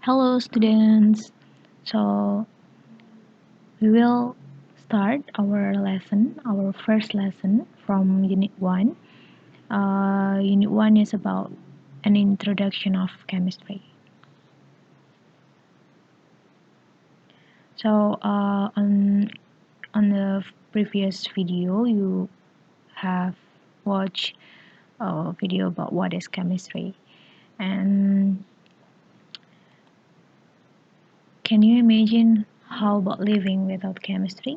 Hello students. So we will start our first lesson from Unit 1. Unit 1 is about an introduction of chemistry. So on the previous video, you have watched a video about what is chemistry. And can you imagine how about living without chemistry?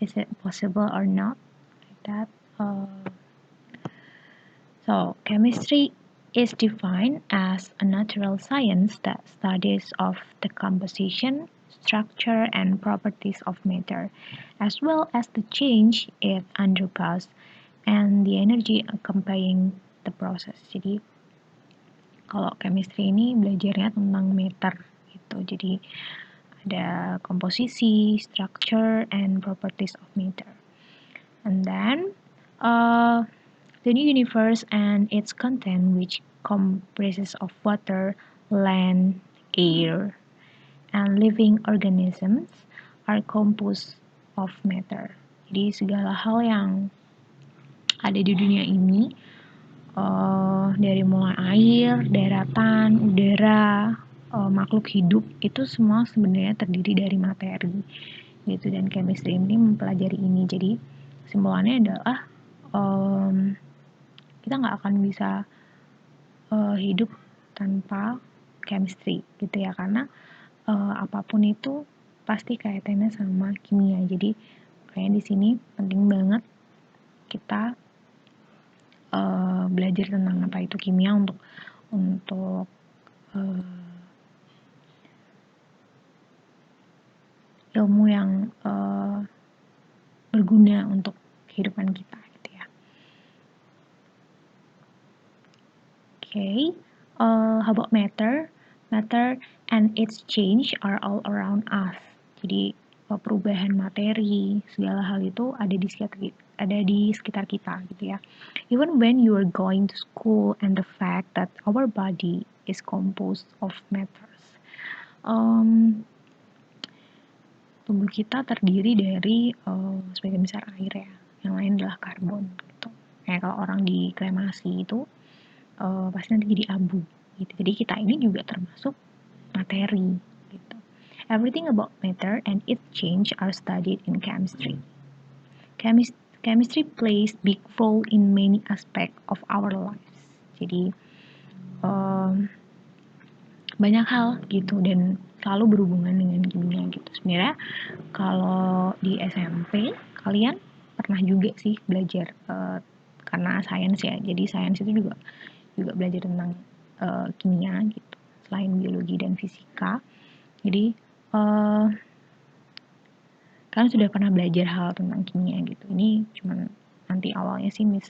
Is it possible or not? Like that. So, chemistry is defined as a natural science that studies of the composition, structure, and properties of matter, as well as the change it undergoes and the energy accompanying the process. Jadi, kalau chemistry ini belajarnya tentang meter gitu. Jadi, ada komposisi, structure, and properties of matter. And then, the new universe and its content, which comprises of water, land, air, and living organisms, are composed of matter. Jadi segala hal yang ada di dunia ini, dari mulai air, daratan, udara, makhluk hidup, itu semua sebenarnya terdiri dari materi. Gitu, dan chemistry ini mempelajari ini. Jadi kesimpulannya adalah kita nggak akan bisa hidup tanpa chemistry gitu ya, karena apapun itu pasti kaitannya sama kimia. Jadi kayak di sini penting banget kita belajar tentang apa itu kimia untuk ilmu yang berguna untuk kehidupan kita gitu ya. Okay, how about matter? Matter and its change are all around us. Jadi perubahan materi, segala hal itu ada di sekitar kita gitu ya. Even when you are going to school, and the fact that our body is composed of matters. Tubuh kita terdiri dari sebagian besar air ya, yang lain adalah karbon gitu. Kayak kalau orang dikremasi itu pasti nanti jadi abu gitu. Jadi kita ini juga termasuk materi gitu. Everything about matter and its change are studied in chemistry. Chemistry plays big role in many aspects of our lives. Jadi banyak hal gitu dan selalu berhubungan dengan kimia gitu. Sebenarnya kalau di SMP kalian pernah juga sih belajar karena sains ya. Jadi sains itu juga belajar tentang kimia gitu, selain biologi dan fisika. Jadi kalian sudah pernah belajar hal tentang kimia gitu. Ini cuman nanti awalnya sih Miss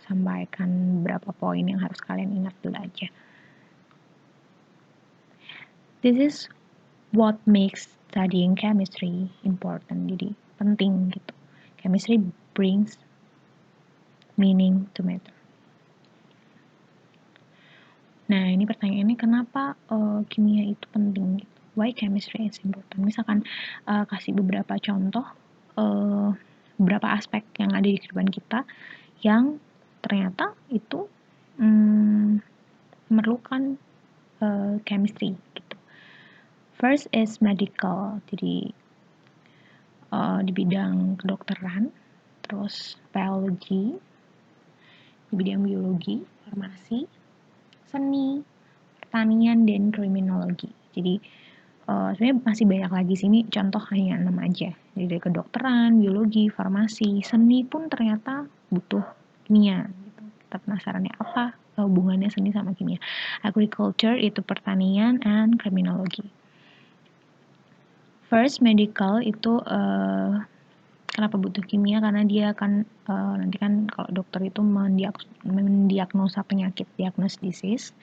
sampaikan beberapa poin yang harus kalian ingat dulu aja. This is what makes studying chemistry important. Jadi penting gitu. Chemistry brings meaning to matter. Nah, ini pertanyaannya kenapa kimia itu penting gitu? Why chemistry is important? Misalkan kasih beberapa contoh beberapa aspek yang ada di kehidupan kita yang ternyata itu memerlukan chemistry gitu. First is medical, jadi di bidang kedokteran, terus biology, di bidang biologi, farmasi, seni, pertanian, dan kriminologi. Jadi sebenarnya masih banyak lagi sini, contoh hanya 6 aja. Jadi dari kedokteran, biologi, farmasi, seni pun ternyata butuh kimia. Gitu. Kita penasarannya apa hubungannya seni sama kimia. Agriculture itu pertanian, and kriminologi. First, medical itu kenapa butuh kimia? Karena dia kan nanti kan kalau dokter itu mendiagnosa penyakit, diagnose disease.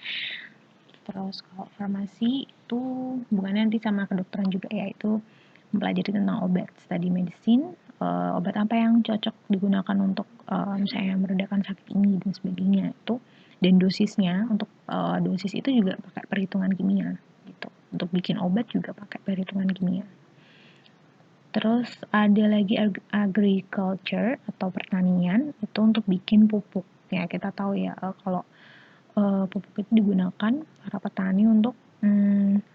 Terus kalau farmasi itu hubungannya nanti sama kedokteran juga, yaitu mempelajari tentang obat, study medicine, obat apa yang cocok digunakan untuk misalnya meredakan sakit ini dan sebagainya. Itu Dan dosisnya, untuk dosis itu juga pakai perhitungan kimia gitu. Untuk bikin obat juga pakai perhitungan kimia. Terus ada lagi agriculture atau pertanian, itu untuk bikin pupuk. Ya, kita tahu ya kalau pupuk itu digunakan para petani untuk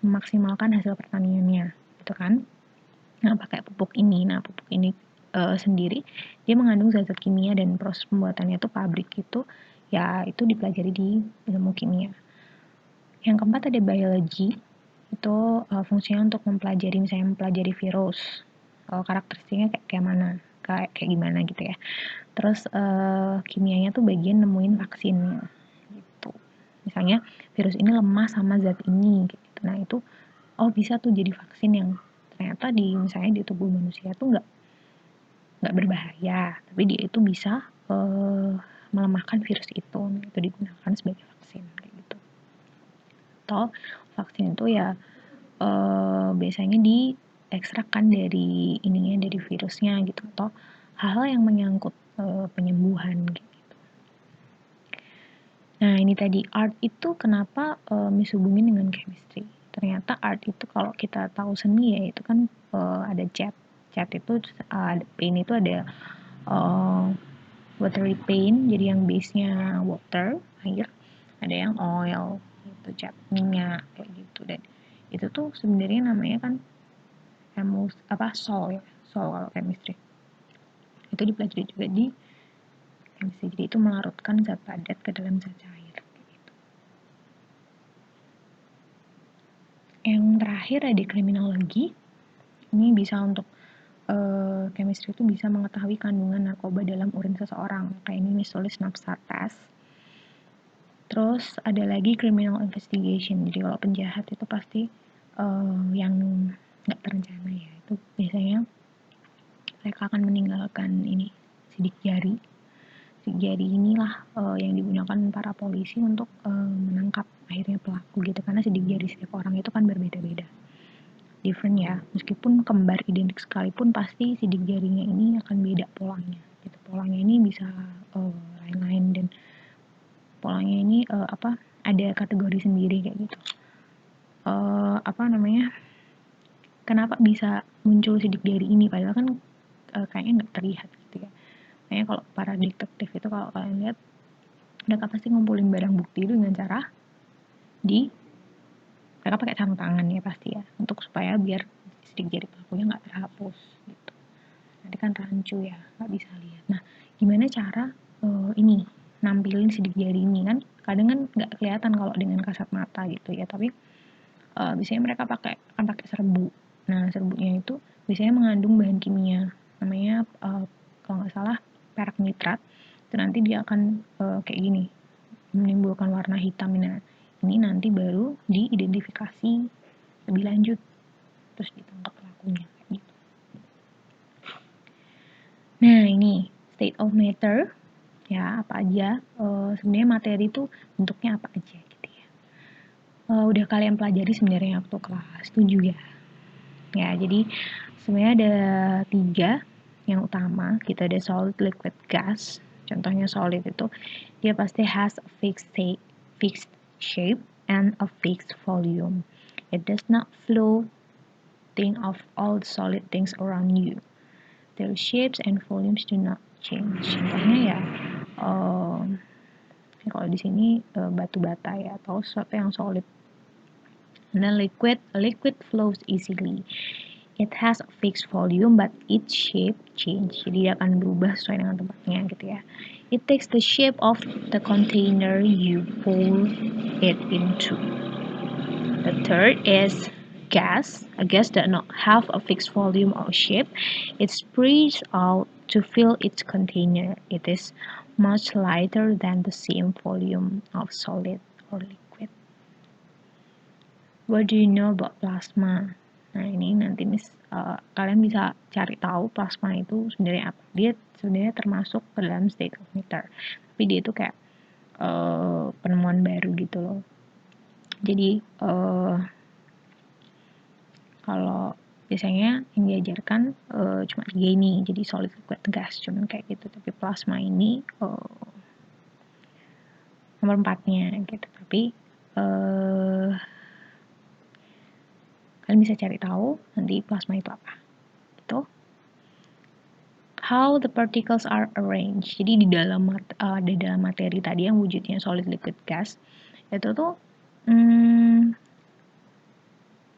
memaksimalkan hasil pertaniannya, gitu kan. Nah, pakai pupuk ini. Nah, pupuk ini sendiri dia mengandung zat-zat kimia dan proses pembuatannya itu pabrik itu ya itu dipelajari di ilmu kimia. Yang keempat ada biology, itu fungsinya untuk mempelajari virus, karakteristiknya kayak mana, kayak gimana gitu ya. Terus kimianya tuh bagian nemuin vaksinnya gitu. Misalnya virus ini lemah sama zat ini gitu. Nah itu bisa tuh jadi vaksin yang ternyata misalnya di tubuh manusia tuh nggak berbahaya, tapi dia itu bisa melemahkan virus itu. Nah, itu digunakan sebagai vaksin kayak gitu. Atau vaksin itu ya biasanya diekstrakkan dari dari virusnya gitu, atau hal-hal yang menyangkut penyembuhan gitu. Nah ini tadi art itu kenapa dihubungin dengan chemistry. Ternyata art itu kalau kita tahu seni ya itu kan ada cat itu paint itu ada watery paint, jadi yang base-nya water, air, ada yang oil gitu, cat minyak kayak gitu. Dan itu tuh sebenarnya namanya kan sol ya, sol kalau chemistry. Itu dipelajari juga di chemistry. Jadi itu melarutkan zat padat ke dalam zat cair. Gitu. Yang terakhir ada kriminologi. Ini bisa untuk chemistry itu bisa mengetahui kandungan narkoba dalam urin seseorang. Kayak ini tulis NAPSA test. Terus ada lagi criminal investigation. Jadi kalau penjahat itu pasti yang nggak terencana ya. Itu biasanya mereka akan meninggalkan sidik jari. Sidik jari inilah yang digunakan para polisi untuk menangkap akhirnya pelaku gitu. Karena sidik jari setiap orang itu kan berbeda-beda. Different ya. Meskipun kembar identik sekalipun pasti sidik jarinya ini akan beda polanya. Gitu. Polanya ini bisa lain-lain dan polanya ini ada kategori sendiri kayak gitu. Kenapa bisa muncul sidik jari ini padahal kan kayaknya nggak terlihat gitu ya. Kayaknya kalau para detektif itu kalau kalian lihat mereka pasti ngumpulin barang bukti itu dengan cara mereka pakai sarung tangan ya pasti ya, untuk supaya biar sidik jari pelakunya nggak terhapus gitu. Nanti kan rancu ya, nggak bisa lihat. Nah, gimana cara nampilin sidik jari ini kan? Kadang kan nggak kelihatan kalau dengan kasat mata gitu ya, tapi biasanya mereka pakai serbuk. Nah, serbuknya itu biasanya mengandung bahan kimia, namanya kalau nggak salah perak nitrat. Itu nanti dia akan kayak gini, menimbulkan warna hitam. Nah, ini nanti baru diidentifikasi lebih lanjut, terus ditangkap pelakunya kayak gitu. Nah, ini state of matter ya, apa aja sebenarnya materi itu bentuknya apa aja gitu ya. Udah kalian pelajari sebenarnya waktu kelas 7 ya. Ya, jadi sebenarnya ada 3 yang utama. Kita ada solid, liquid, gas. Contohnya solid itu dia pasti has a fixed shape and a fixed volume. It does not flow. Think of all the solid things around you. Their shapes and volumes do not change. Contohnya ya, kalau di sini batu bata ya, atau sesuatu yang solid. And then liquid flows easily. It has a fixed volume but its shape change. Jadi dia akan berubah sesuai dengan tempatnya gitu ya. It takes the shape of the container you pour it into. The third is gas. A gas does not have a fixed volume or shape. It spreads out to fill its container. It is much lighter than the same volume of solid or liquid. What do you know about plasma? Nah ini nanti kalian bisa cari tahu plasma itu sebenarnya apa. Dia sebenarnya termasuk ke dalam state of matter. Tapi dia itu kayak penemuan baru gitu loh. Jadi kalau biasanya yang diajarkan cuma 3 ini, jadi solid, liquid, gas, cuman kayak gitu. Tapi plasma ini nomor 4-nya gitu. Tapi kalian bisa cari tahu nanti plasma itu apa. Gitu. How the particles are arranged. Jadi di dalam materi tadi yang wujudnya solid, liquid, gas, itu tuh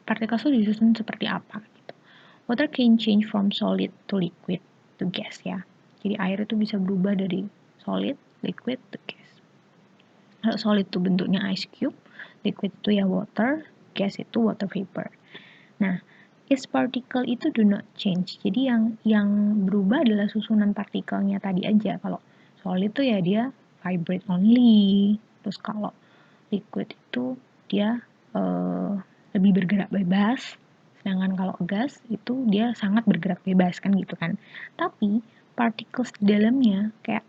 particles itu disusun seperti apa gitu. Water can change from solid to liquid to gas ya. Jadi air itu bisa berubah dari solid, liquid to gas. Kalau solid itu bentuknya ice cube, liquid itu ya water, gas itu water vapor. Nah, its particle itu do not change. Jadi yang berubah adalah susunan partikelnya tadi aja. Kalau solid itu ya dia vibrate only. Terus kalau liquid itu dia lebih bergerak bebas. Sedangkan kalau gas itu dia sangat bergerak bebas kan gitu kan. Tapi particles di dalamnya kayak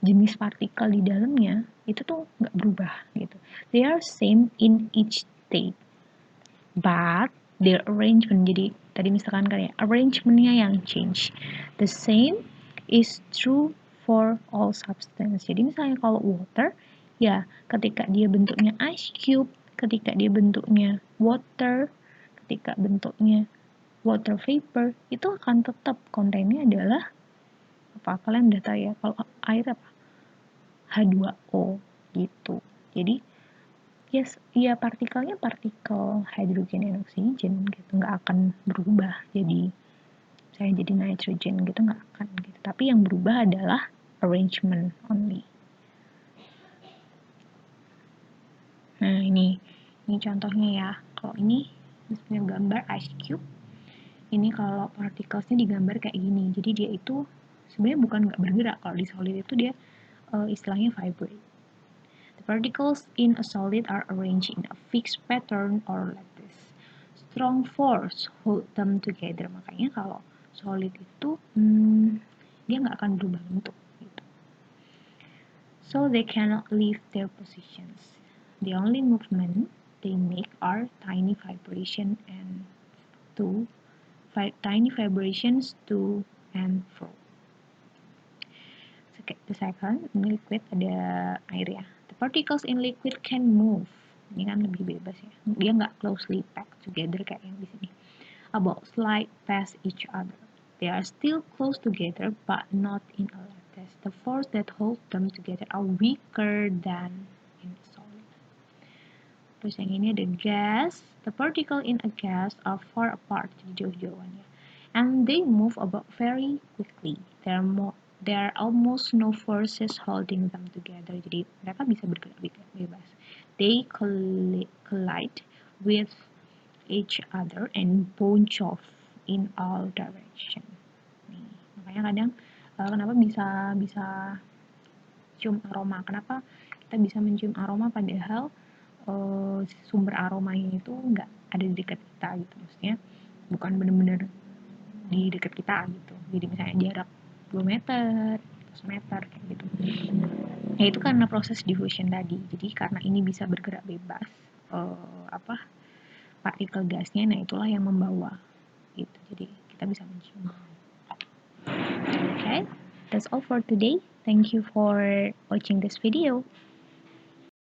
jenis partikel di dalamnya itu tuh nggak berubah gitu. They are same in each state, but their arrangement, jadi tadi misalkan kayak arrangementnya yang change. The same is true for all substance. Jadi misalnya kalau water, ya ketika dia bentuknya ice cube, ketika dia bentuknya water, ketika bentuknya water vapor, itu akan tetap kontennya adalah apa? Kalian udah tahu ya, kalau air apa? H2O gitu. Jadi yes, ya partikelnya partikel hidrogen dan oksigen gitu, nggak akan berubah jadi nitrogen gitu, nggak akan gitu. Tapi yang berubah adalah arrangement only. Nah ini contohnya ya. Kalau ini misalnya gambar ice cube, ini kalau particlesnya digambar kayak gini. Jadi dia itu sebenarnya bukan nggak bergerak. Kalau di solid itu dia istilahnya vibrate. The particles in a solid are arranged in a fixed pattern or lattice. Strong force hold them together. Makanya kalau solid itu dia nggak akan berubah bentuk gitu. So they cannot leave their positions. The only movement they make are tiny vibrations to and fro. The second, in liquid ada air ya. The particles in liquid can move. Ini kan lebih bebas ya. Dia nggak closely packed together kayak yang di sini. About slide past each other. They are still close together but not in a lattice. The force that holds them together are weaker than in a solid. Terus yang ini ada gas. The particle in a gas are far apart, jadi jauh-jauhan ya. And they move about very quickly. There are almost no forces holding them together. Jadi mereka bisa bergerak bebas. They collide with each other and bounce off in all direction. Nih, makanya kadang kenapa bisa cium aroma? Kenapa kita bisa mencium aroma padahal sumber aromanya itu nggak ada di dekat kita gitu, maksudnya bukan benar-benar di dekat kita gitu. Jadi misalnya jarak 2 meter, 1 meter kayak gitu. Ya itu karena proses diffusion tadi. Jadi karena ini bisa bergerak bebas, partikel gasnya, nah itulah yang membawa gitu. Jadi kita bisa mencium. Okay, that's all for today. Thank you for watching this video.